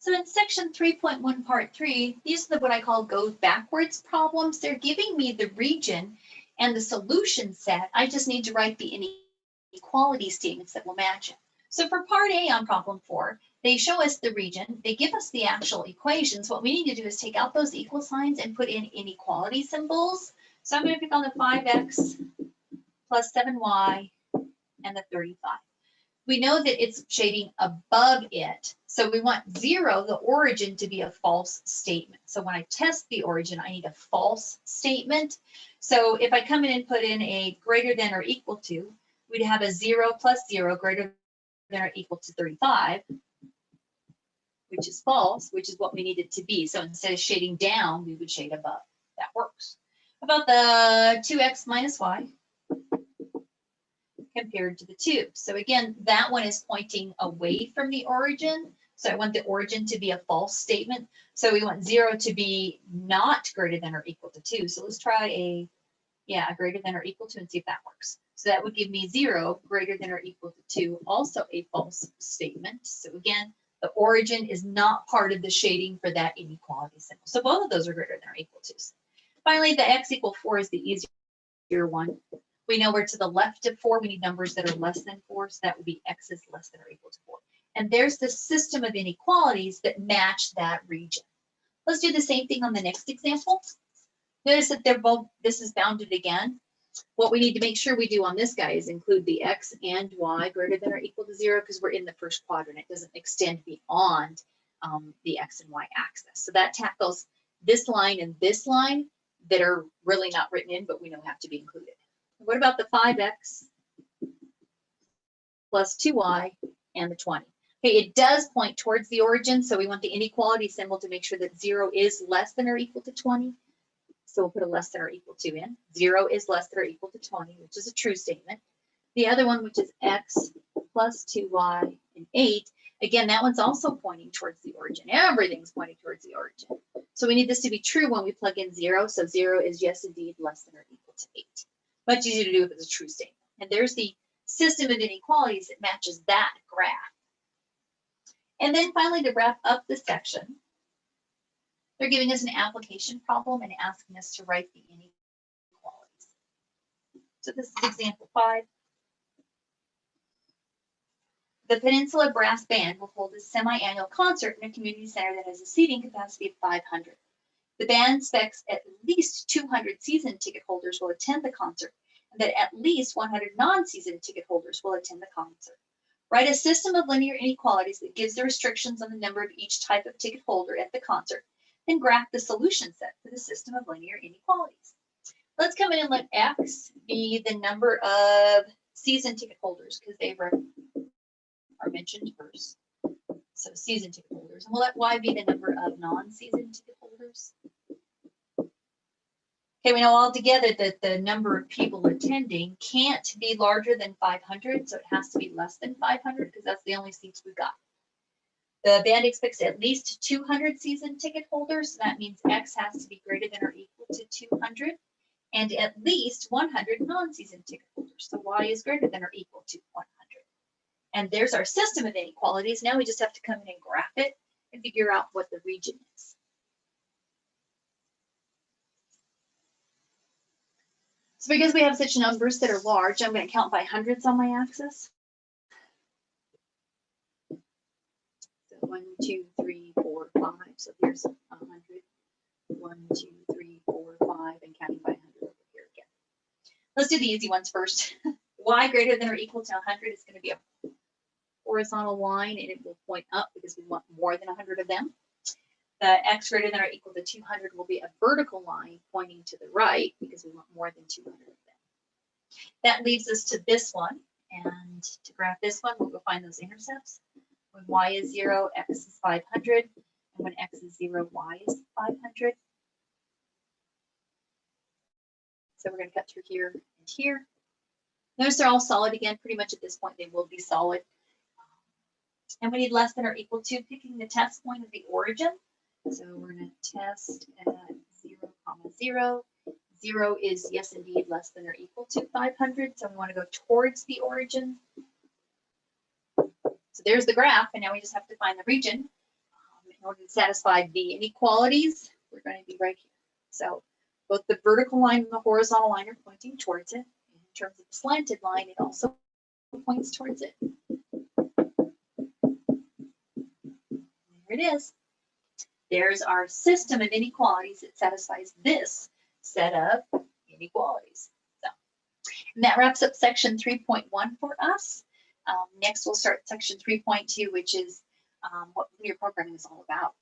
So in section 3.1 part 3, these are what I call go backwards problems. They're giving me the region and the solution set. I just need to write the inequality statements that will match it. So for part A on problem 4, they show us the region, they give us the actual equations. What we need to do is take out those equal signs and put in inequality symbols. So I'm going to pick on the 5x plus 7y and the 35. We know that it's shading above it. So we want 0, the origin, to be a false statement. So when I test the origin, I need a false statement. So if I come in and put in a greater than or equal to, we'd have a 0 plus 0 greater than or equal to 35, which is false, which is what we need it to be. So instead of shading down, we would shade above. That works. About the 2x minus y compared to the 2. So again, that one is pointing away from the origin. So I want the origin to be a false statement. So we want 0 to be not greater than or equal to 2. So let's try a greater than or equal to and see if that works. So that would give me 0 greater than or equal to 2, also a false statement. So again, the origin is not part of the shading for that inequality symbol. So both of those are greater than or equal to. Finally, the x equal 4 is the easier one. We know we're to the left of 4. We need numbers that are less than 4. So that would be x is less than or equal to 4. And there's the system of inequalities that match that region. Let's do the same thing on the next example. Notice that they're both, this is bounded again. What we need to make sure we do on this guy is include the x and y greater than or equal to 0 because we're in the first quadrant. It doesn't extend beyond the x and y axis. So that tackles this line and this line that are really not written in, but we know have to be included. What about the 5x plus 2y and the 20? Okay, it does point towards the origin, so we want the inequality symbol to make sure that 0 is less than or equal to 20. So we'll put a less than or equal to in. 0 is less than or equal to 20, which is a true statement. The other one, which is x plus 2y and 8, again, that one's also pointing towards the origin. Everything's pointing towards the origin. So we need this to be true when we plug in 0. So 0 is, yes, indeed, less than or equal to 8. Much easier to do if it's a true statement. And there's the system of inequalities that matches that graph. And then finally, to wrap up the section, they're giving us an application problem and asking us to write the inequalities. So this is example 5. The Peninsula Brass Band will hold a semi-annual concert in a community center that has a seating capacity of 500. The band expects at least 200 season ticket holders will attend the concert, and that at least 100 non-season ticket holders will attend the concert. Write a system of linear inequalities that gives the restrictions on the number of each type of ticket holder at the concert, then graph the solution set for the system of linear inequalities. Let's come in and let x be the number of season ticket holders because they are mentioned first. So season ticket holders. And we'll let y be the number of non-season ticket holders. Okay, we know all together that the number of people attending can't be larger than 500, so it has to be less than 500 because that's the only seats we've got. The band expects at least 200 season ticket holders, so that means x has to be greater than or equal to 200, and at least 100 non-season ticket holders. So y is greater than or equal to 100. And there's our system of inequalities. Now we just have to come in and graph it and figure out what the region is. So because we have such numbers that are large, I'm going to count by hundreds on my axis. So 1, 2, 3, 4, 5. So here's 100. 1, 2, 3, 4, 5, and counting by 100 over here again. Let's do the easy ones first. Y greater than or equal to 100 is going to be a horizontal line, and it will point up because we want more than 100 of them. The x greater than or equal to 200 will be a vertical line pointing to the right because we want more than 200 of them. That leaves us to this one. And to graph this one, we'll go find those intercepts. When y is 0, x is 500. And when x is 0, y is 500. So we're going to cut through here and here. Notice they're all solid again. Pretty much at this point, they will be solid. And we need less than or equal to, picking the test point of the origin. So we're going to test at 0, 0. 0 is, yes, indeed, less than or equal to 500. So we want to go towards the origin. So there's the graph, and now we just have to find the region. In order to satisfy the inequalities, we're going to be right here. So both the vertical line and the horizontal line are pointing towards it. In terms of the slanted line, it also points towards it. There it is. There's our system of inequalities that satisfies this set of inequalities. So, and that wraps up section 3.1 for us. Next, we'll start section 3.2, which is what linear programming is all about.